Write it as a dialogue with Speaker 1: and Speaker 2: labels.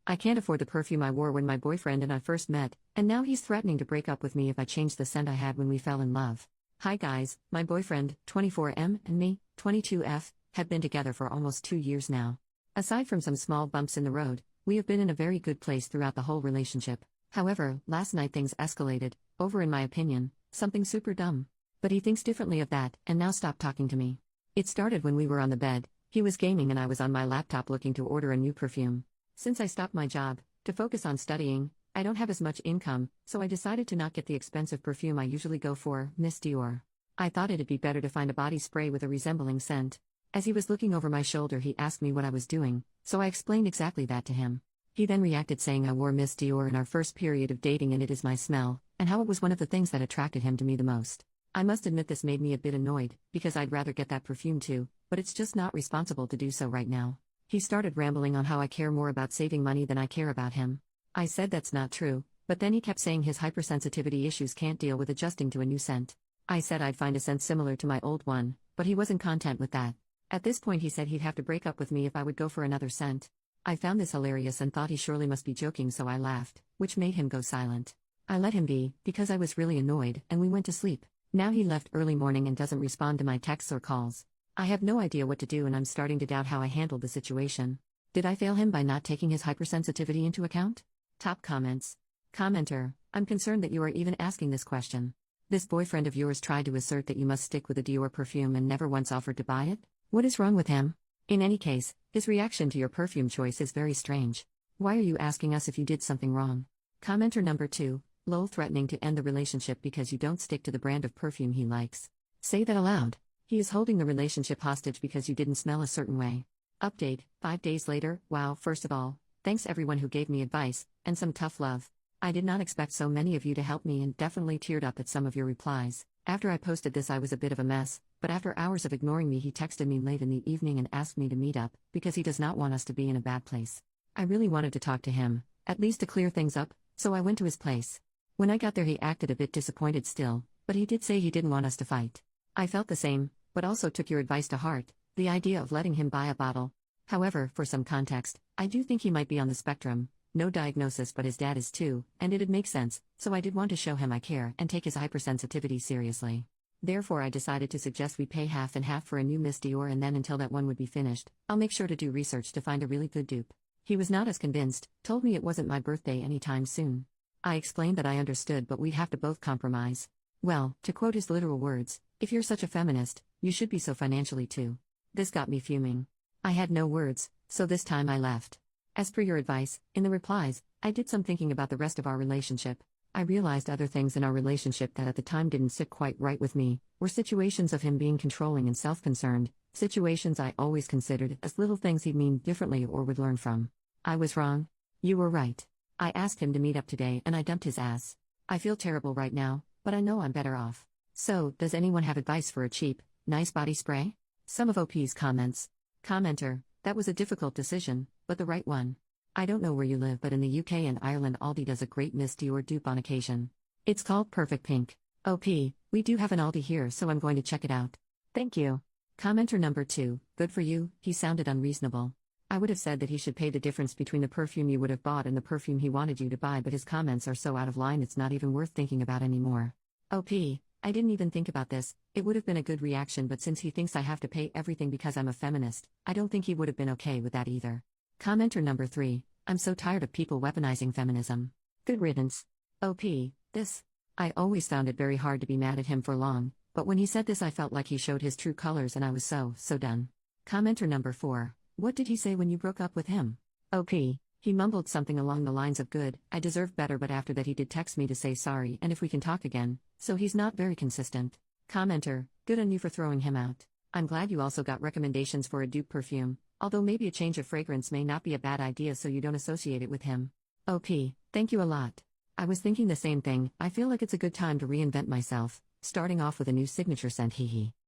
Speaker 1: I can't afford the perfume I wore when my boyfriend and I first met, and now he's threatening to break up with me if I change the scent I had when we fell in love. Hi guys, my boyfriend, 24M, and me, 22F, have been together for almost 2 years now. Aside from some small bumps in the road, we have been in a very good place throughout the whole relationship. However, last night things escalated, over in my opinion, something super dumb. But he thinks differently of that, and now stopped talking to me. It started when we were on the bed, he was gaming and I was on my laptop looking to order a new perfume. Since I stopped my job, to focus on studying, I don't have as much income, so I decided to not get the expensive perfume I usually go for, Miss Dior. I thought it'd be better to find a body spray with a resembling scent. As he was looking over my shoulder he asked me what I was doing, so I explained exactly that to him. He then reacted saying I wore Miss Dior in our first period of dating and it is my smell, and how it was one of the things that attracted him to me the most. I must admit this made me a bit annoyed, because I'd rather get that perfume too, but it's just not responsible to do so right now. He started rambling on how I care more about saving money than I care about him. I said that's not true, but then he kept saying his hypersensitivity issues can't deal with adjusting to a new scent. I said I'd find a scent similar to my old one, but he wasn't content with that. At this point he said he'd have to break up with me if I would go for another scent. I found this hilarious and thought he surely must be joking, so I laughed, which made him go silent. I let him be, because I was really annoyed, and we went to sleep. Now he left early morning and doesn't respond to my texts or calls. I have no idea what to do and I'm starting to doubt how I handled the situation. Did I fail him by not taking his hypersensitivity into account? Top comments. Commenter, I'm concerned that you are even asking this question. This boyfriend of yours tried to assert that you must stick with a Dior perfume and never once offered to buy it? What is wrong with him? In any case, his reaction to your perfume choice is very strange. Why are you asking us if you did something wrong? Commenter number 2, lol, threatening to end the relationship because you don't stick to the brand of perfume he likes. Say that aloud. He is holding the relationship hostage because you didn't smell a certain way. Update, 5 days later. Wow, first of all, thanks everyone who gave me advice, and some tough love. I did not expect so many of you to help me and definitely teared up at some of your replies. After I posted this I was a bit of a mess, but after hours of ignoring me he texted me late in the evening and asked me to meet up, because he does not want us to be in a bad place. I really wanted to talk to him, at least to clear things up, so I went to his place. When I got there he acted a bit disappointed still, but he did say he didn't want us to fight. I felt the same, but also took your advice to heart, the idea of letting him buy a bottle. However, for some context, I do think he might be on the spectrum, no diagnosis but his dad is too, and it'd make sense, so I did want to show him I care and take his hypersensitivity seriously. Therefore I decided to suggest we pay half and half for a new Miss Dior and then until that one would be finished, I'll make sure to do research to find a really good dupe. He was not as convinced, told me it wasn't my birthday anytime soon. I explained that I understood but we'd have to both compromise. Well, to quote his literal words, if you're such a feminist, you should be so financially too. This got me fuming. I had no words, so this time I left. As per your advice, in the replies, I did some thinking about the rest of our relationship. I realized other things in our relationship that at the time didn't sit quite right with me, were situations of him being controlling and self-concerned, situations I always considered as little things he'd mean differently or would learn from. I was wrong. You were right. I asked him to meet up today and I dumped his ass. I feel terrible right now, but I know I'm better off. So, does anyone have advice for a cheap, nice body spray? Some of OP's comments. Commenter, that was a difficult decision, but the right one. I don't know where you live but in the UK and Ireland Aldi does a great Miss Dior dupe on occasion. It's called Perfect Pink. OP, we do have an Aldi here so I'm going to check it out. Thank you. Commenter number 2, good for you, he sounded unreasonable. I would have said that he should pay the difference between the perfume you would have bought and the perfume he wanted you to buy, but his comments are so out of line it's not even worth thinking about anymore. OP, I didn't even think about this, it would have been a good reaction but since he thinks I have to pay everything because I'm a feminist, I don't think he would have been okay with that either. Commenter number 3, I'm so tired of people weaponizing feminism. Good riddance. OP, this. I always found it very hard to be mad at him for long, but when he said this I felt like he showed his true colors and I was so done. Commenter number 4, what did he say when you broke up with him? OP, he mumbled something along the lines of good, I deserve better, but after that he did text me to say sorry and if we can talk again, so he's not very consistent. Commenter, good on you for throwing him out. I'm glad you also got recommendations for a dupe perfume, although maybe a change of fragrance may not be a bad idea so you don't associate it with him. OP, thank you a lot. I was thinking the same thing, I feel like it's a good time to reinvent myself, starting off with a new signature scent, hee hee.